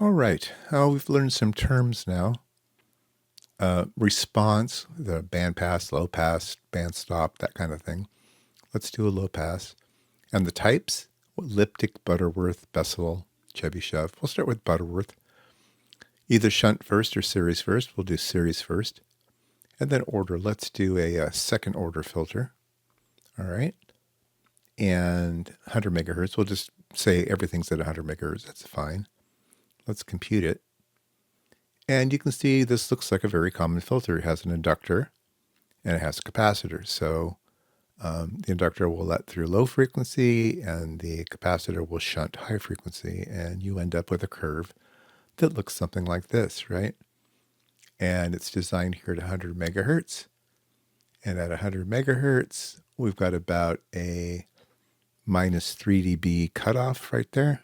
All right, we've learned some terms now. Response, the band pass, low pass, band stop, that kind of thing. Let's do a low pass. And the types, elliptic, Butterworth, Bessel, Chebyshev. We'll start with Butterworth. Either shunt first or series first. We'll do series first. And then order. Let's do a second order filter. All right. And 100 megahertz. We'll just say everything's at 100 megahertz. That's fine. Let's compute it. And you can see this looks like a very common filter. It has an inductor and it has a capacitor. So the inductor will let through low frequency and the capacitor will shunt high frequency. And you end up with a curve that looks something like this, right? And it's designed here at 100 megahertz. And at 100 megahertz, we've got about a minus 3 dB cutoff right there.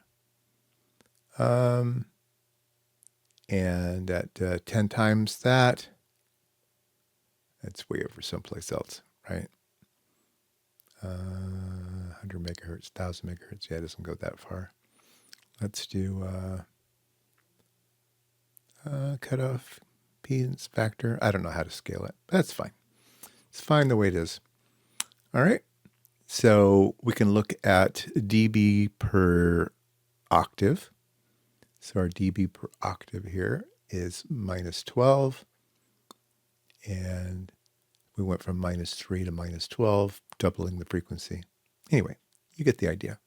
And at 10 times that, that's way over someplace else, right? 100 megahertz, 1000 megahertz. Yeah, it doesn't go that far. Let's do cutoff, impedance factor. I don't know how to scale it, but that's fine. It's fine the way it is. All right. So we can look at dB per octave. So our dB per octave here is minus 12. And we went from minus 3 to minus 12, doubling the frequency. Anyway, you get the idea.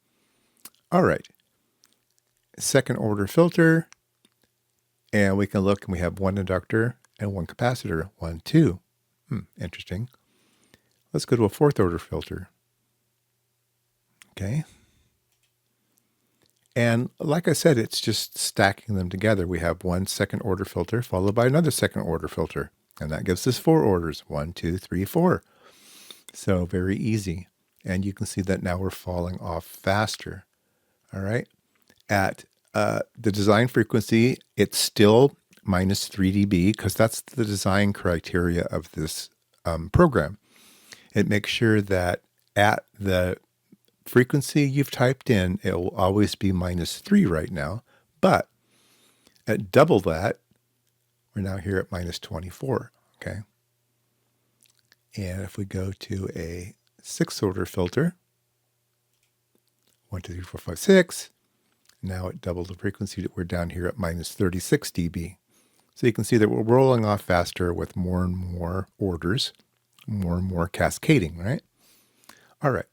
All right. Second order filter. And we can look and we have one inductor and one capacitor. 1, 2. Interesting. Let's go to a fourth order filter. Okay. And like I said, it's just stacking them together. We have one second order filter followed by another second order filter. And that gives us 4 orders. 1, 2, 3, 4. So very easy. And you can see that now we're falling off faster. All right. At the design frequency, it's still minus 3 dB because that's the design criteria of this program. It makes sure that at the frequency you've typed in, it will always be minus 3 right now. But at double that, we're now here at minus 24. Okay. And if we go to a 6th order filter, 1, 2, 3, 4, 5, 6. Now at double the frequency, we're down here at minus 36 dB. So you can see that we're rolling off faster with more and more orders, more and more cascading, right? All right.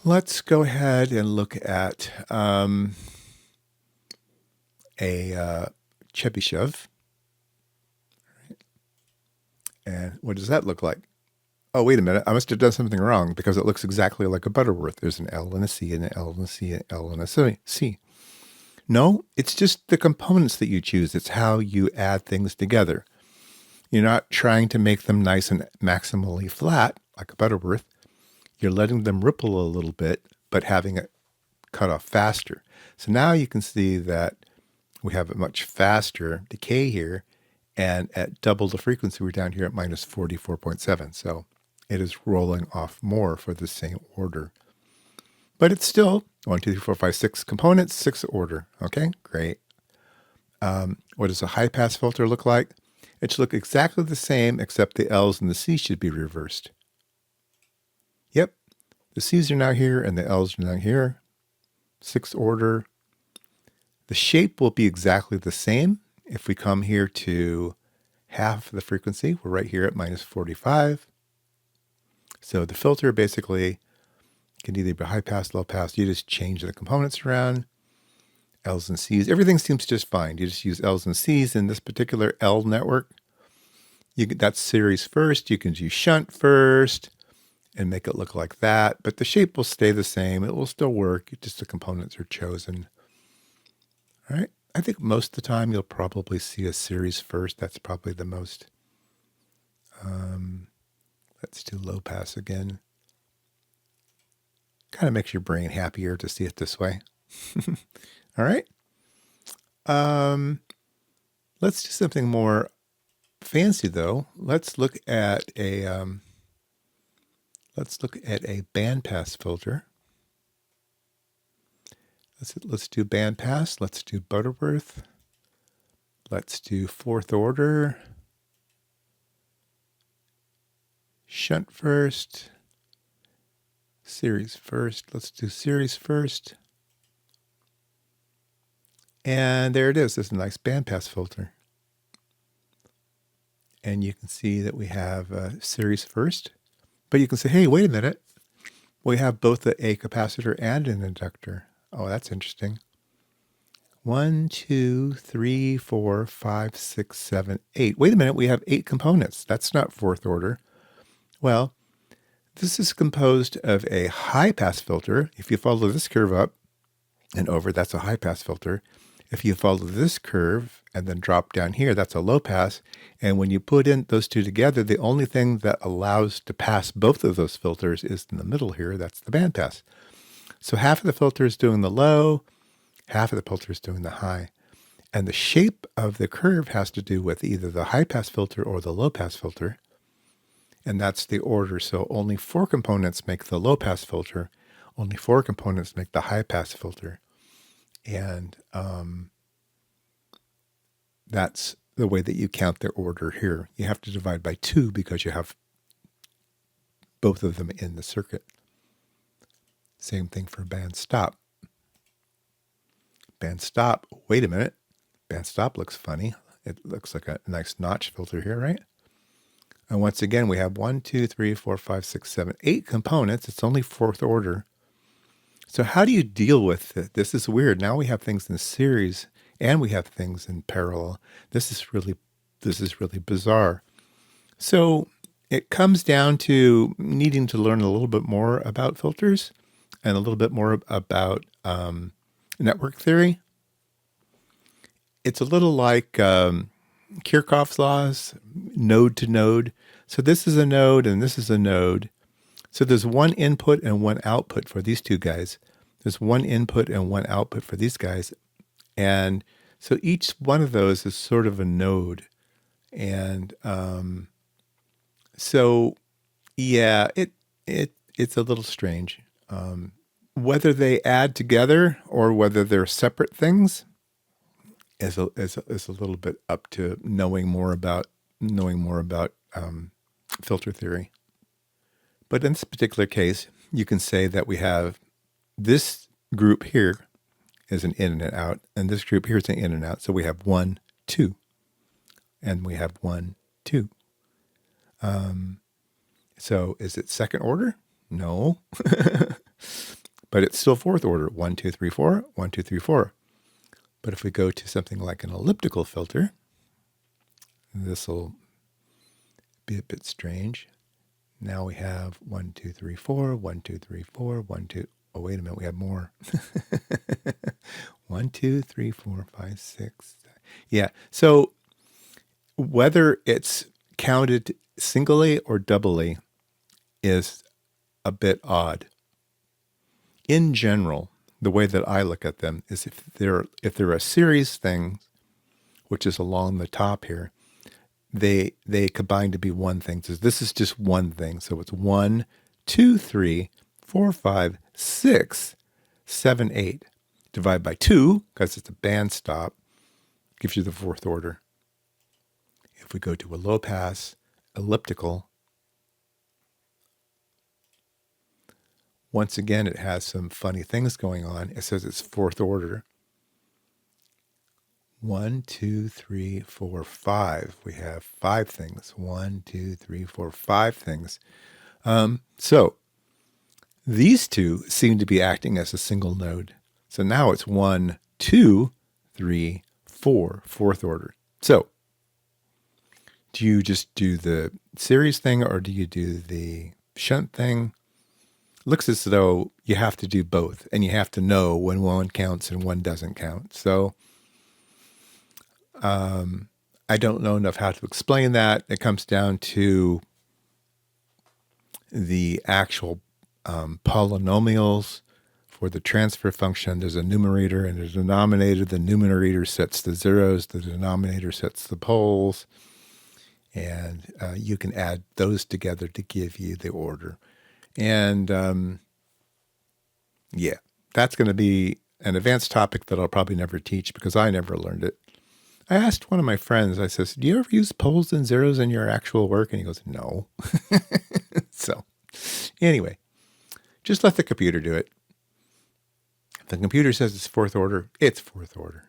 Let's go ahead and look at a Chebyshev. Right. And what does that look like? Oh, wait a minute. I must have done something wrong because it looks exactly like a Butterworth. There's an L and a C and an L and a C and an L and a C. No, it's just the components that you choose. It's how you add things together. You're not trying to make them nice and maximally flat like a Butterworth. You're letting them ripple a little bit, but having it cut off faster. So now you can see that we have a much faster decay here. And at double the frequency, we're down here at minus 44.7. So it is rolling off more for the same order. But it's still 1, 2, 3, 4, 5, 6 components, 6 order. Okay, great. What does a high pass filter look like? It should look exactly the same, except the L's and the C's should be reversed. Yep, the C's are now here and the L's are now here. 6th order. The shape will be exactly the same. If we come here to half the frequency, we're right here at minus 45. So the filter basically can either be high pass, low pass. You just change the components around. L's and C's. Everything seems just fine. You just use L's and C's in this particular L network. That's series first. You can do shunt first and make it look like that. But the shape will stay the same. It will still work. Just the components are chosen. All right. I think most of the time you'll probably see a series first. That's probably the most. Let's do low pass again. Kind of makes your brain happier to see it this way. All right. Let's do something more fancy though. Let's look at a bandpass filter. Let's do bandpass. Let's do Butterworth. Let's do fourth order. Shunt first. Series first. Let's do series first. And there it is. There's a nice bandpass filter. And you can see that we have series first. But you can say, hey, wait a minute. We have both a capacitor and an inductor. Oh, that's interesting. 1, 2, 3, 4, 5, 6, 7, 8. Wait a minute, we have 8 components. That's not fourth order. Well, this is composed of a high-pass filter. If you follow this curve up and over, that's a high-pass filter. If you follow this curve and then drop down here, that's a low-pass. And when you put in those two together, the only thing that allows to pass both of those filters is in the middle here. That's the bandpass. So half of the filter is doing the low, half of the filter is doing the high. And the shape of the curve has to do with either the high-pass filter or the low-pass filter. And that's the order. So only 4 components make the low-pass filter. Only 4 components make the high-pass filter. And that's the way that you count their order here. You have to divide by 2 because you have both of them in the circuit. Same thing for band stop. Band stop, wait a minute. Band stop looks funny. It looks like a nice notch filter here, right? And once again, we have 1, 2, 3, 4, 5, 6, 7, 8 components. It's only fourth order. So how do you deal with it? This is weird. Now we have things in series and we have things in parallel. This is really bizarre. So it comes down to needing to learn a little bit more about filters and a little bit more about network theory. It's a little like Kirchhoff's laws, node to node. So this is a node and this is a node. So there's one input and one output for these two guys. There's one input and one output for these guys. And so each one of those is sort of a node. And so, yeah, it's a little strange. Whether they add together or whether they're separate things is a little bit up to knowing more about filter theory. But in this particular case, you can say that we have this group here is an in and an out, and this group here is an in and out. So we have 1, 2, and we have 1, 2. So is it second order? No. But it's still fourth order. 1, 2, 3, 4, 1, 2, 3, 4. But if we go to something like an elliptical filter, this will be a bit strange. Now we have 1, 2, 3, 4, 1, 2, 3, 4, 1, 2. Oh, wait a minute, we have more. 1, 2, 3, 4, 5, 6. Yeah. So whether it's counted singly or doubly is a bit odd. In general, the way that I look at them is if they're a series thing, which is along the top here, they combine to be one thing. So this is just one thing. So it's 1, 2, 3, 4, 5, 6, 7, 8. Divide by 2, because it's a band stop, gives you the fourth order. If we go to a low pass elliptical, once again, it has some funny things going on. It says it's fourth order. 1, 2, 3, 4, 5. We have 5 things. 1, 2, 3, 4, 5 things. So these two seem to be acting as a single node. So now it's 1, 2, 3, 4, fourth order. So do you just do the series thing or do you do the shunt thing? Looks as though you have to do both, and you have to know when one counts and one doesn't count. So I don't know enough how to explain that. It comes down to the actual polynomials for the transfer function. There's a numerator and a denominator. The numerator sets the zeros. The denominator sets the poles. And you can add those together to give you the order. And yeah, that's going to be an advanced topic that I'll probably never teach because I never learned it. I asked one of my friends, I says, do you ever use poles and zeros in your actual work? And he goes, no. So anyway, just let the computer do it. If the computer says it's fourth order, it's fourth order.